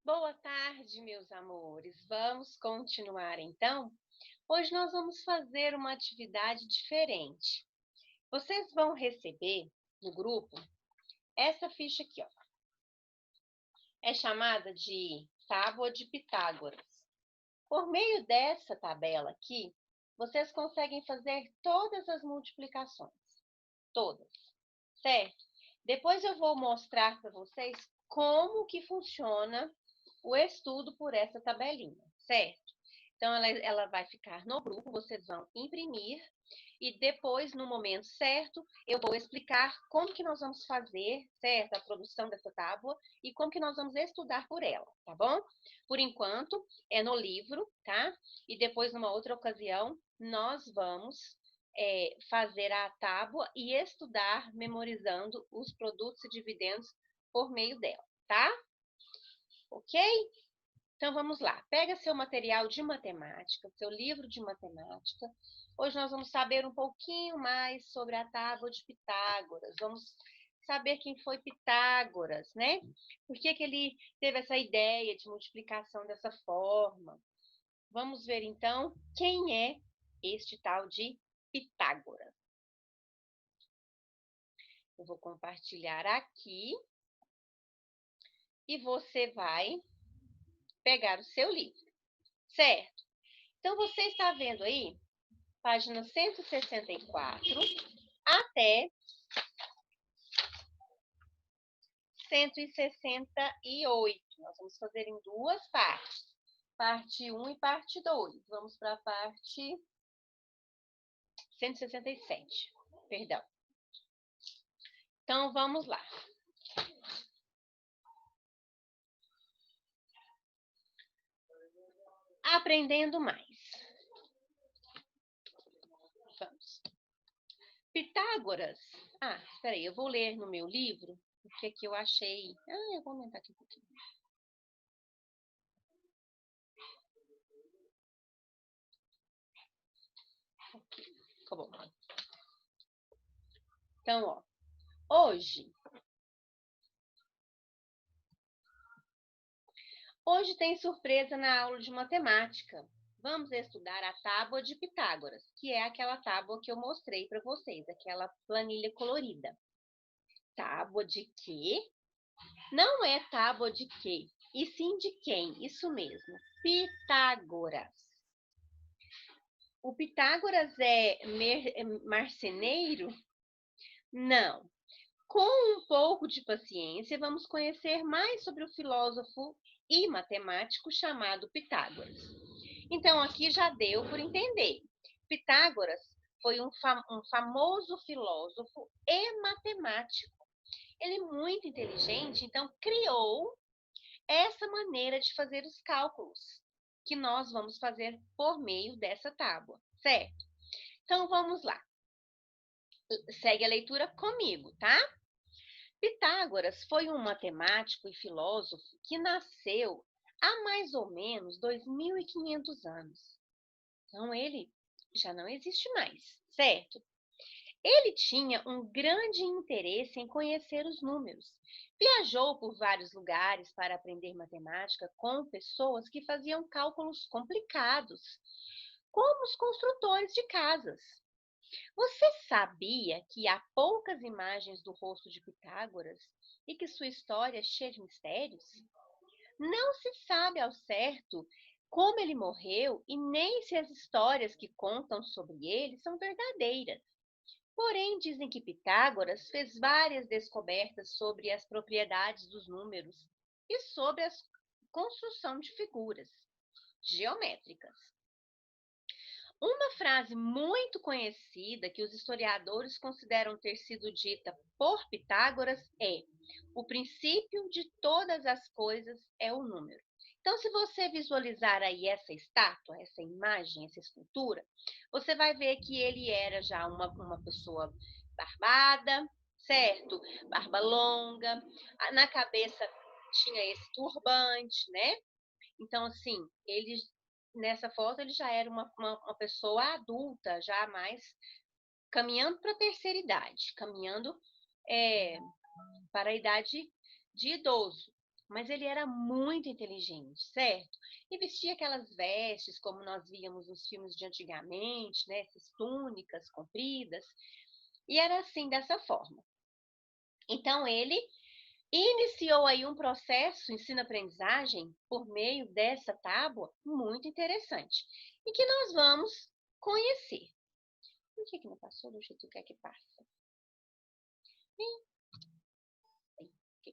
Boa tarde, meus amores. Vamos continuar então? Hoje nós vamos fazer uma atividade diferente. Vocês vão receber no grupo essa ficha aqui, ó. É chamada de Tábua de Pitágoras. Por meio dessa tabela aqui, vocês conseguem fazer todas as multiplicações. Todas, certo? Depois eu vou mostrar para vocês como que funciona o estudo por essa tabelinha, certo? Então, ela vai ficar no grupo, vocês vão imprimir e depois, no momento certo, eu vou explicar como que nós vamos fazer, certo? A produção dessa tábua e como que nós vamos estudar por ela, tá bom? Por enquanto, é no livro, tá? E depois, numa outra ocasião, nós vamos fazer a tábua e estudar memorizando os produtos e dividendos por meio dela, tá? Ok? Então vamos lá. Pega seu material de matemática, seu livro de matemática. Hoje nós vamos saber um pouquinho mais sobre a tábua de Pitágoras. Vamos saber quem foi Pitágoras, né? Por que que ele teve essa ideia de multiplicação dessa forma? Vamos ver então quem é este tal de Pitágoras. Eu vou compartilhar aqui e você vai pegar o seu livro, certo? Então, você está vendo aí, página 164 até 168. Nós vamos fazer em duas partes, parte 1 e parte 2. Vamos para a parte 167, perdão. Então, vamos lá. Aprendendo mais. Vamos. Pitágoras. Espera aí, eu vou ler no meu livro, porque aqui eu achei... eu vou aumentar aqui um pouquinho. Ficou bom. Então, Hoje tem surpresa na aula de matemática. Vamos estudar a tábua de Pitágoras, que é aquela tábua que eu mostrei para vocês, aquela planilha colorida. Tábua de quê? Não é tábua de quê, e sim de quem? Isso mesmo, Pitágoras. O Pitágoras é marceneiro? Não. Com um pouco de paciência, vamos conhecer mais sobre o filósofo e matemático chamado Pitágoras. Então, aqui já deu por entender. Pitágoras foi um famoso filósofo e matemático. Ele é muito inteligente, então criou essa maneira de fazer os cálculos que nós vamos fazer por meio dessa tábua, certo? Então, vamos lá. Segue a leitura comigo, tá? Pitágoras foi um matemático e filósofo que nasceu há mais ou menos 2.500 anos. Então, ele já não existe mais, certo? Ele tinha um grande interesse em conhecer os números. Viajou por vários lugares para aprender matemática com pessoas que faziam cálculos complicados, como os construtores de casas. Você sabia que há poucas imagens do rosto de Pitágoras e que sua história é cheia de mistérios? Não se sabe ao certo como ele morreu e nem se as histórias que contam sobre ele são verdadeiras. Porém, dizem que Pitágoras fez várias descobertas sobre as propriedades dos números e sobre a construção de figuras geométricas. Uma frase muito conhecida que os historiadores consideram ter sido dita por Pitágoras é: o princípio de todas as coisas é o número. Então, se você visualizar aí essa estátua, essa imagem, essa escultura, você vai ver que ele era já uma pessoa barbada, certo? Barba longa, na cabeça tinha esse turbante, né? Então, assim, ele nessa foto ele já era uma pessoa adulta, já mais caminhando para a terceira idade, caminhando para a idade de idoso. mas ele era muito inteligente, certo? E vestia aquelas vestes como nós víamos nos filmes de antigamente, né? Essas túnicas compridas, e era assim, dessa forma. Então ele iniciou aí um processo ensino-aprendizagem por meio dessa tábua muito interessante, e que nós vamos conhecer. Por que não passou do jeito que é que passa? Por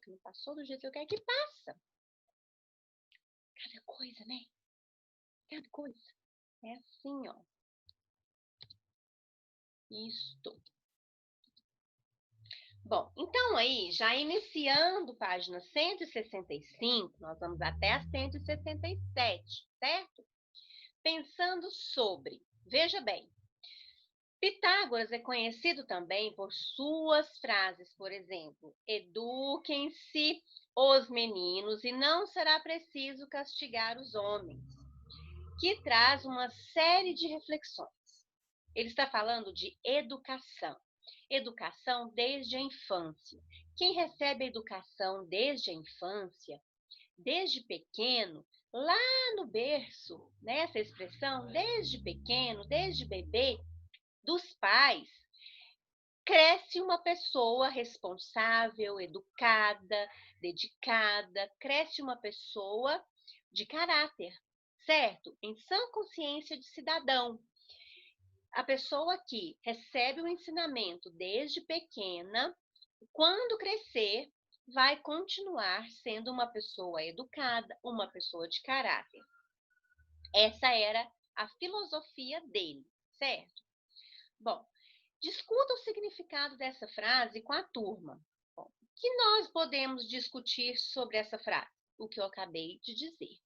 que não passou do jeito que é que passa? Cada coisa, né? Cada coisa. É assim, ó. Isto. Bom, então aí, já iniciando página 165, nós vamos até a 167, certo? Pensando sobre, veja bem, Pitágoras é conhecido também por suas frases, por exemplo, eduquem-se os meninos e não será preciso castigar os homens, que traz uma série de reflexões. Ele está falando de educação. Educação desde a infância. Quem recebe a educação desde a infância, desde pequeno, lá no berço, nessa expressão, desde pequeno, desde bebê, dos pais, cresce uma pessoa responsável, educada, dedicada, cresce uma pessoa de caráter, certo? Em sã consciência de cidadão. A pessoa que recebe o ensinamento desde pequena, quando crescer, vai continuar sendo uma pessoa educada, uma pessoa de caráter. Essa era a filosofia dele, certo? Bom, discuta o significado dessa frase com a turma. Bom, o que nós podemos discutir sobre essa frase? O que eu acabei de dizer.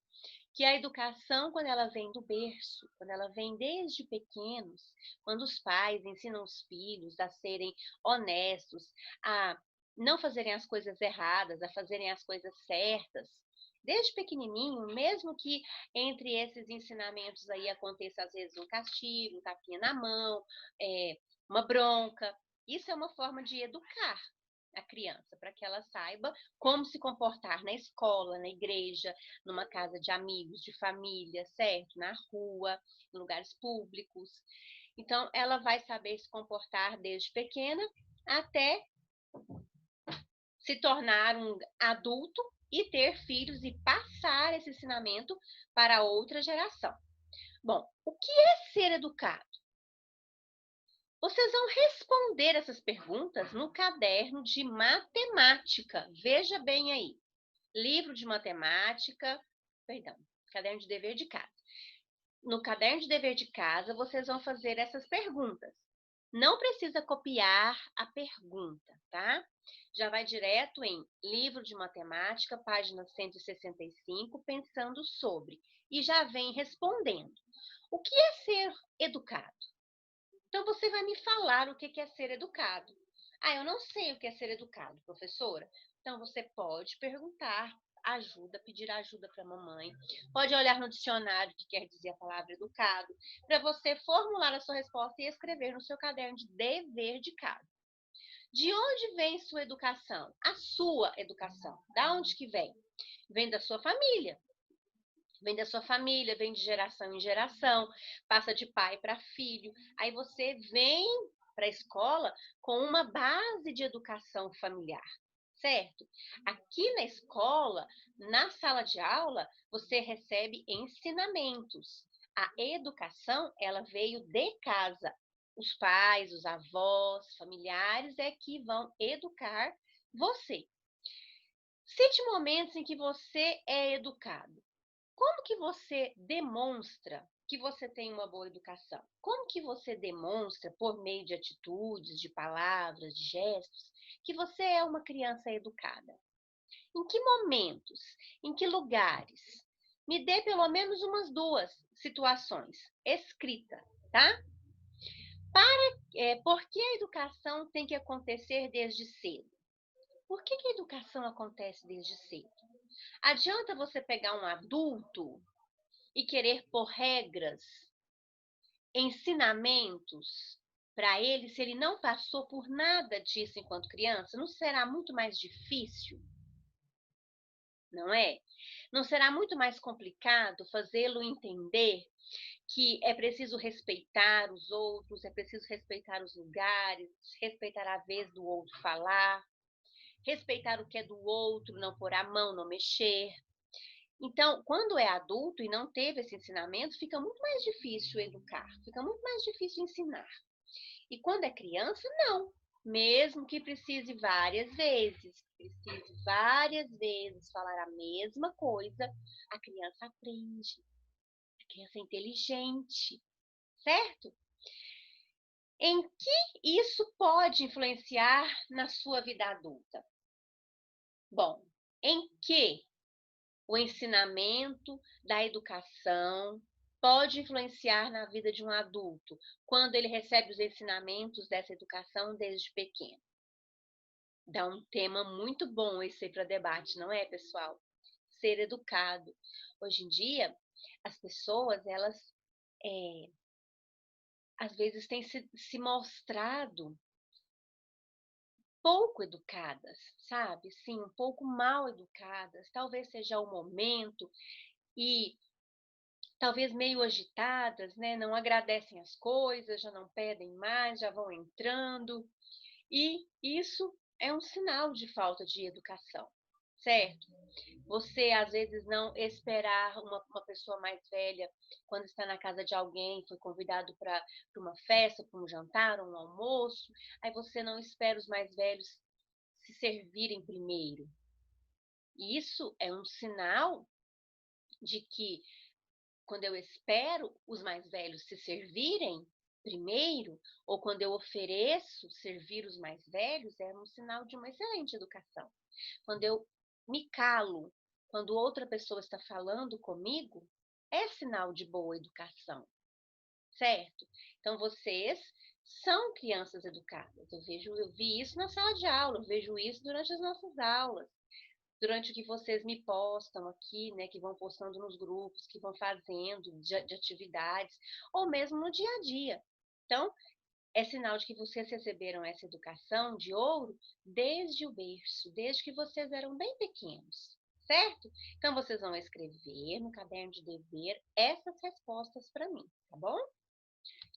Que a educação, quando ela vem do berço, quando ela vem desde pequenos, quando os pais ensinam os filhos a serem honestos, a não fazerem as coisas erradas, a fazerem as coisas certas, desde pequenininho, mesmo que entre esses ensinamentos aí aconteça às vezes um castigo, um tapinha na mão, uma bronca, isso é uma forma de educar a criança, para que ela saiba como se comportar na escola, na igreja, numa casa de amigos, de família, certo? Na rua, em lugares públicos. Então, ela vai saber se comportar desde pequena até se tornar um adulto e ter filhos e passar esse ensinamento para outra geração. Bom, o que é ser educado? Vocês vão responder essas perguntas no caderno de matemática. Veja bem aí. Livro de matemática, perdão, caderno de dever de casa. No caderno de dever de casa, vocês vão fazer essas perguntas. Não precisa copiar a pergunta, tá? Já vai direto em livro de matemática, página 165, pensando sobre. E já vem respondendo. O que é ser educado? Então, você vai me falar o que é ser educado. Ah, eu não sei o que é ser educado, professora. Então, você pode perguntar ajuda, pedir ajuda para a mamãe. Pode olhar no dicionário que quer dizer a palavra educado, para você formular a sua resposta e escrever no seu caderno de dever de casa. De onde vem sua educação? A sua educação. Da onde que vem? Vem da sua família. Vem da sua família, vem de geração em geração, passa de pai para filho. Aí você vem para a escola com uma base de educação familiar, certo? Aqui na escola, na sala de aula, você recebe ensinamentos. A educação, ela veio de casa. Os pais, os avós, familiares é que vão educar você. Cite momentos em que você é educado. Como que você demonstra que você tem uma boa educação? Como que você demonstra, por meio de atitudes, de palavras, de gestos, que você é uma criança educada? Em que momentos? Em que lugares? Me dê pelo menos umas duas situações escrita, tá? Por que a educação tem que acontecer desde cedo? Por que a educação acontece desde cedo? Adianta você pegar um adulto e querer pôr regras, ensinamentos para ele, se ele não passou por nada disso enquanto criança, não será muito mais difícil? não é? Não será muito mais complicado fazê-lo entender que é preciso respeitar os outros, é preciso respeitar os lugares, respeitar a vez do outro falar, respeitar o que é do outro, não pôr a mão, não mexer. Então, quando é adulto e não teve esse ensinamento, fica muito mais difícil educar, fica muito mais difícil ensinar. E quando é criança, não. Mesmo que precise várias vezes falar a mesma coisa, a criança aprende. A criança é inteligente, certo? Em que isso pode influenciar na sua vida adulta? Bom, em que o ensinamento da educação pode influenciar na vida de um adulto, quando ele recebe os ensinamentos dessa educação desde pequeno. Dá um tema muito bom esse aí para debate, não é, pessoal? Ser educado. Hoje em dia, as pessoas, elas, às vezes, têm se mostrado pouco educadas, sabe? Sim, um pouco mal educadas. Talvez seja o momento e talvez meio agitadas, né? Não agradecem as coisas, já não pedem mais, já vão entrando. E isso é um sinal de falta de educação, certo? Você, às vezes, não esperar uma pessoa mais velha quando está na casa de alguém, foi convidado para uma festa, para um jantar, um almoço, aí você não espera os mais velhos se servirem primeiro. Isso é um sinal de que quando eu espero os mais velhos se servirem primeiro, ou quando eu ofereço servir os mais velhos, é um sinal de uma excelente educação. Quando eu me calo, quando outra pessoa está falando comigo, é sinal de boa educação, certo? Então vocês são crianças educadas. Eu vi isso na sala de aula, eu vejo isso durante as nossas aulas, durante o que vocês me postam aqui, né, que vão postando nos grupos, que vão fazendo de atividades, ou mesmo no dia a dia. Então, é sinal de que vocês receberam essa educação de ouro desde o berço, desde que vocês eram bem pequenos, certo? Então, vocês vão escrever no caderno de dever essas respostas para mim, tá bom?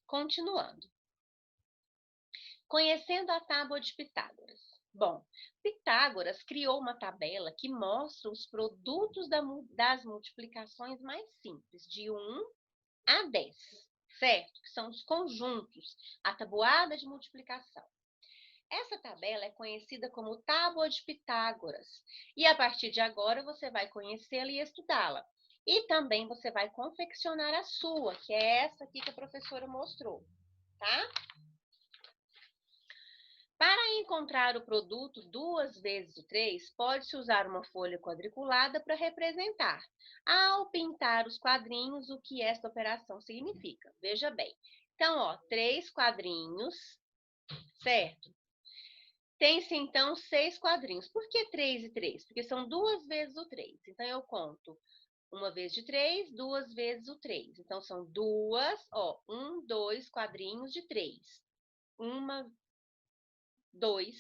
Continuando. Conhecendo a tábua de Pitágoras. Bom, Pitágoras criou uma tabela que mostra os produtos das multiplicações mais simples, de 1 a 10, certo? Que são os conjuntos, a tabuada de multiplicação. Essa tabela é conhecida como Tábua de Pitágoras. E a partir de agora você vai conhecê-la e estudá-la. E também você vai confeccionar a sua, que é essa aqui que a professora mostrou, tá? Para encontrar o produto 2 vezes o 3, pode-se usar uma folha quadriculada para representar, ao pintar os quadrinhos, o que esta operação significa. Veja bem. Então, ó, 3 quadrinhos, certo? Tem-se, então, 6 quadrinhos. Por que 3 e 3? Porque são 2 vezes o 3. Então, eu conto uma vez de 3, 2 vezes o 3. Então, são 2, ó, 1, 2 quadrinhos de 3. Uma 2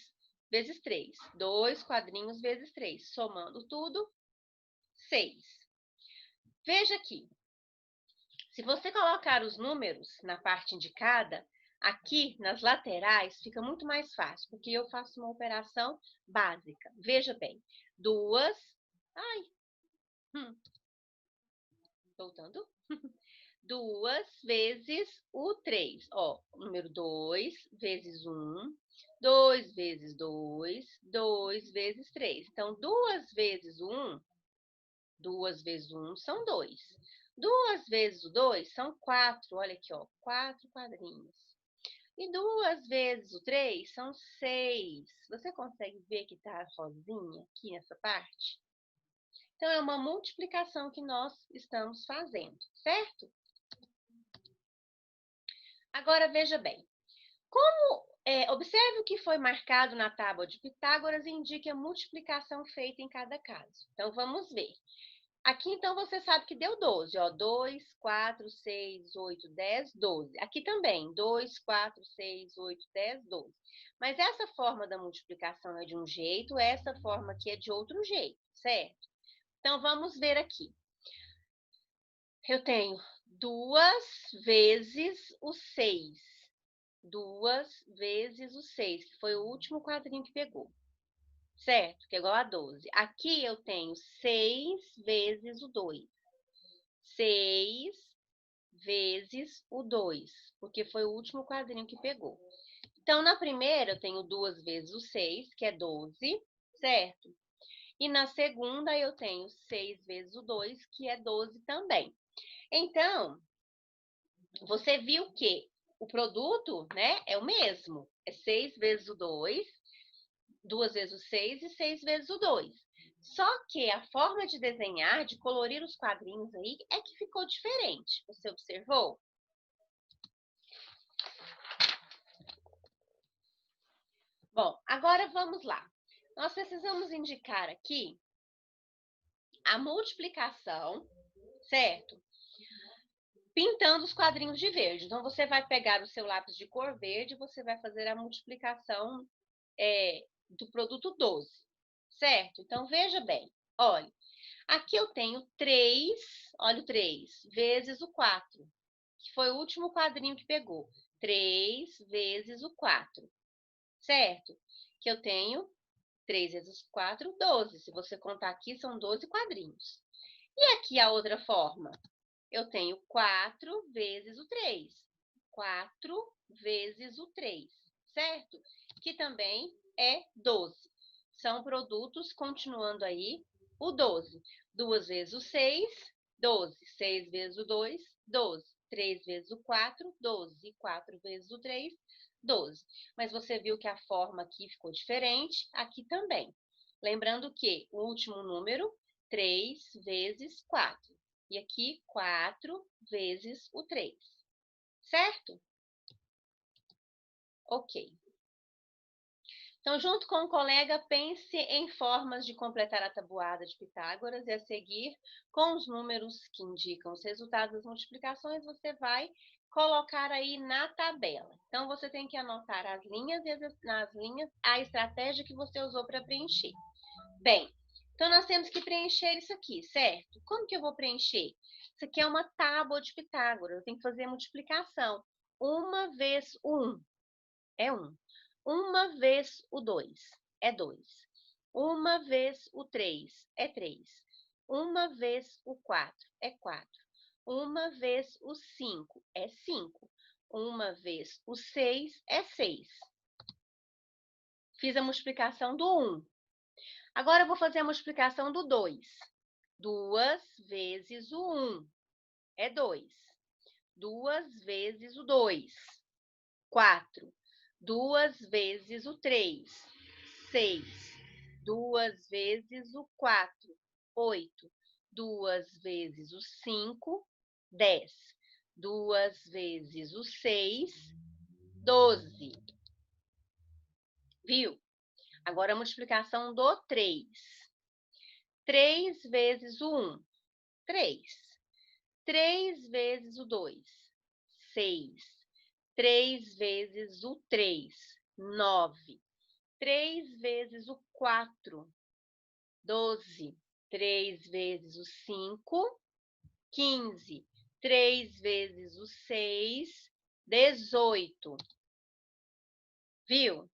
vezes 3. 2 quadrinhos vezes 3. Somando tudo, 6. Veja aqui. Se você colocar os números na parte indicada, aqui nas laterais fica muito mais fácil, porque eu faço uma operação básica. Veja bem. 2. Ai. Voltando. 2 vezes o 3. Ó, número 2 vezes 1, 2 vezes 2, 2 vezes 3. Então, 2 vezes 1 são 2. 2 vezes o 2 são 4. Olha aqui, ó, 4 quadrinhos. E 2 vezes o 3 são 6. Você consegue ver que está rosinha aqui nessa parte? Então, é uma multiplicação que nós estamos fazendo, certo? Agora, veja bem. Observe o que foi marcado na tábua de Pitágoras e indique a multiplicação feita em cada caso. Então, vamos ver. Aqui, então, você sabe que deu 12, ó. 2, 4, 6, 8, 10, 12. Aqui também, 2, 4, 6, 8, 10, 12. Mas essa forma da multiplicação é de um jeito, essa forma aqui é de outro jeito, certo? Então, vamos ver aqui. Eu tenho 2 vezes o 6. 2 vezes o 6, que foi o último quadrinho que pegou. Certo? Que é igual a 12. Aqui eu tenho 6 vezes o 2. 6 vezes o 2, porque foi o último quadrinho que pegou. Então, na primeira, eu tenho 2 vezes o 6, que é 12, certo? E na segunda, eu tenho 6 vezes o 2, que é 12 também. Então, você viu que o produto, né, é o mesmo. É 6 vezes o 2, 2 vezes o 6 e 6 vezes o 2. Só que a forma de desenhar, de colorir os quadrinhos aí, é que ficou diferente. Você observou? Bom, agora vamos lá. Nós precisamos indicar aqui a multiplicação, certo? Pintando os quadrinhos de verde. Então, você vai pegar o seu lápis de cor verde e você vai fazer a multiplicação do produto 12, certo? Então, veja bem, olha, aqui eu tenho 3, olha o 3, vezes o 4, que foi o último quadrinho que pegou. 3 vezes o 4, certo? Que eu tenho 3 vezes 4, 12. Se você contar aqui, são 12 quadrinhos. E aqui a outra forma? Eu tenho 4 vezes o 3. 4 vezes o 3, certo? Que também é 12. São produtos, continuando aí, o 12. 2 vezes o 6, 12. 6 vezes o 2, 12. 3 vezes o 4, 12. 4 vezes o 3, 12. Mas você viu que a forma aqui ficou diferente, aqui também. Lembrando que o último número, 3 vezes 4. E aqui, 4 vezes o 3, certo? Ok. Então, junto com o colega, pense em formas de completar a tabuada de Pitágoras e a seguir, com os números que indicam os resultados das multiplicações, você vai colocar aí na tabela. Então, você tem que anotar as linhas e nas linhas a estratégia que você usou para preencher. Bem, então nós temos que preencher isso aqui, certo? Como que eu vou preencher? Isso aqui é uma tábua de Pitágoras, eu tenho que fazer a multiplicação. 1 vezes o 1 é 1. 1 vezes o 2 é 2. 1 vezes o 3 é 3. 1 vezes o 4 é 4. 1 vezes o 5 é 5. 1 vezes o 6 é 6. Fiz a multiplicação do 1. Agora eu vou fazer a multiplicação do 2. 2 vezes o 1 é 2. 2 vezes o 2, 4. 2 vezes o 3, 6. 2 vezes o 4, 8. 2 vezes o 5, 10. 2 vezes o 6, 12. Viu? Agora a multiplicação do 3. 3 vezes o 1, 3. 3 vezes o 2, 6. 3 vezes o 3, 9. 3 vezes o 4, 12. 3 vezes o 5, 15. 3 vezes o 6, 18. Viu?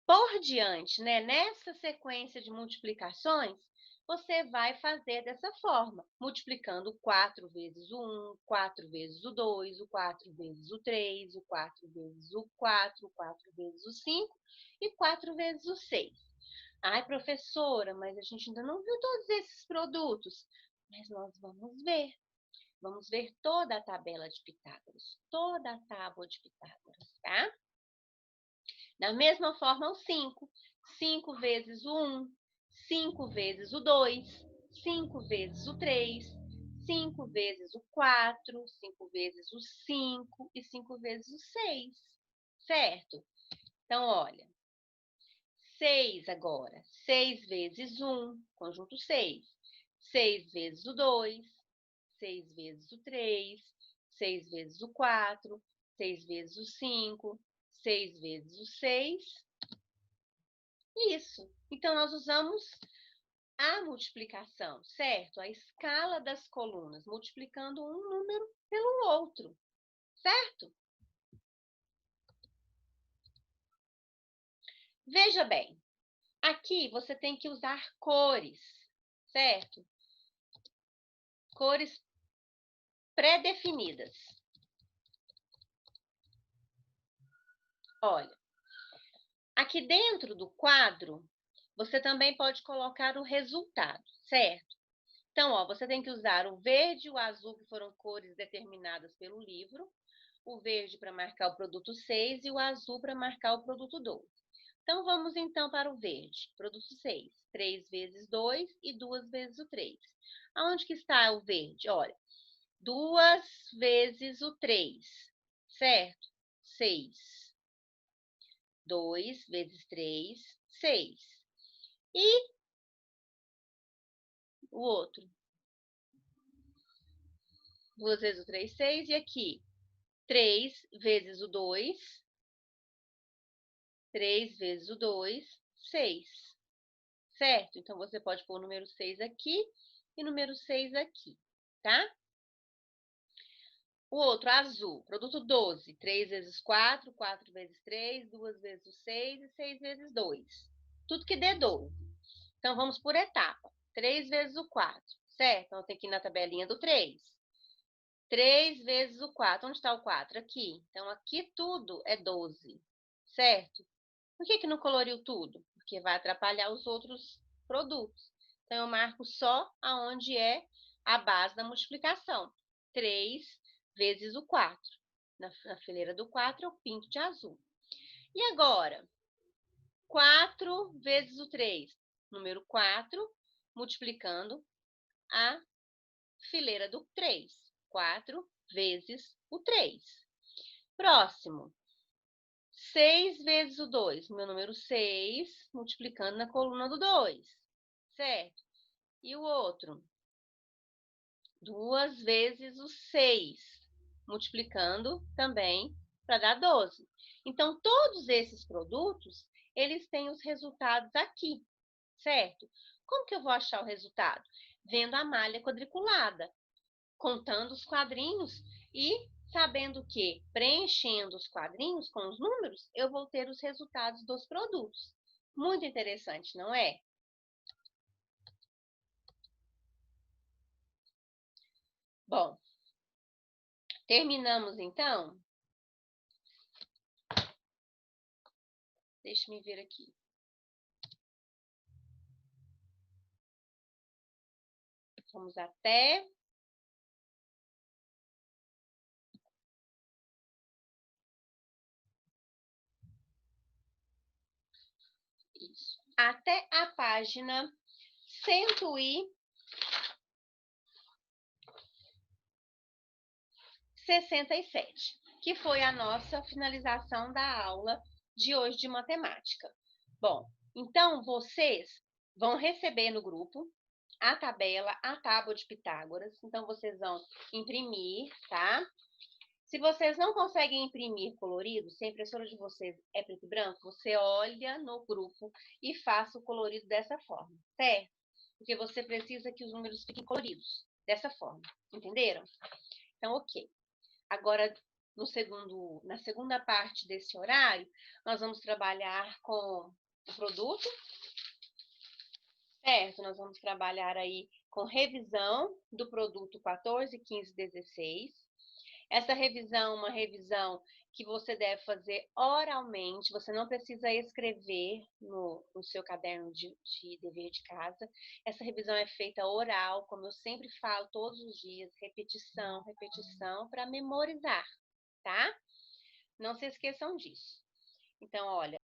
Por diante, né? Nessa sequência de multiplicações, você vai fazer dessa forma, multiplicando 4 vezes o 1, 4 vezes o 2, o 4 vezes o 3, o 4 vezes o 4, o 4 vezes o 5 e 4 vezes o 6. Ai, professora, mas a gente ainda não viu todos esses produtos. Mas nós vamos ver. Vamos ver toda a tabela de Pitágoras, toda a tábua de Pitágoras, tá? Da mesma forma, o 5. 5 vezes o 1, 5 vezes o 2, 5 vezes o 3, 5 vezes o 4, 5 vezes o 5 e 5 vezes o 6, certo? Então, olha, 6 agora. 6 vezes 1, conjunto 6. 6 vezes o 2, 6 vezes o 3, 6 vezes o 4, 6 vezes o 5, 6 vezes o 6. Isso. Então, nós usamos a multiplicação, certo? A escala das colunas, multiplicando um número pelo outro, certo? Veja bem, aqui você tem que usar cores, certo? Cores pré-definidas. Olha, aqui dentro do quadro, você também pode colocar o resultado, certo? Então, ó, você tem que usar o verde e o azul, que foram cores determinadas pelo livro, o verde para marcar o produto 6 e o azul para marcar o produto 12. Então, vamos então para o verde. Produto 6, 3 vezes 2 e 2 vezes o 3. Aonde que está o verde? Olha, 2 vezes o 3, certo? 6. 2 vezes 3, 6. E o outro? 2 vezes o 3, 6. E aqui? 3 vezes o 2. 3 vezes o 2, 6. Certo? Então, você pode pôr o número 6 aqui e número 6 aqui, tá? O outro, azul, produto 12. 3 vezes 4, 4 vezes 3, 2 vezes o 6 e 6 vezes 2. Tudo que dê 12. Então, vamos por etapa. 3 vezes o 4, certo? Então, tem que ir na tabelinha do 3. 3 vezes o 4. Onde está o 4? Aqui. Então, aqui tudo é 12, certo? Por que não coloriu tudo? Porque vai atrapalhar os outros produtos. Então, eu marco só aonde é a base da multiplicação. 3 vezes o 4. Na fileira do 4, eu pinto de azul. E agora? 4 vezes o 3. Número 4, multiplicando a fileira do 3. 4 vezes o 3. Próximo. 6 vezes o 2, meu número 6, multiplicando na coluna do 2, certo? E o outro? 2 vezes o 6, multiplicando também para dar 12. Então, todos esses produtos, eles têm os resultados aqui, certo? Como que eu vou achar o resultado? Vendo a malha quadriculada, contando os quadrinhos e sabendo que, preenchendo os quadrinhos com os números, eu vou ter os resultados dos produtos. Muito interessante, não é? Bom, terminamos então? Deixa me ver aqui. Vamos até... Isso. Até a página 167, que foi a nossa finalização da aula de hoje de matemática. Bom, então vocês vão receber no grupo a tabela, a tábua de Pitágoras. Então, vocês vão imprimir, tá? Se vocês não conseguem imprimir colorido, se a impressora de vocês é preto e branco, você olha no grupo e faça o colorido dessa forma, certo? Porque você precisa que os números fiquem coloridos dessa forma, entenderam? Então, ok. Agora, na segunda parte desse horário, nós vamos trabalhar com o produto, certo? Nós vamos trabalhar aí com revisão do produto 14, 15, 16. Essa revisão é uma revisão que você deve fazer oralmente, você não precisa escrever no seu caderno de dever de casa. Essa revisão é feita oral, como eu sempre falo, todos os dias, repetição, repetição, para memorizar, tá? Não se esqueçam disso. Então, olha,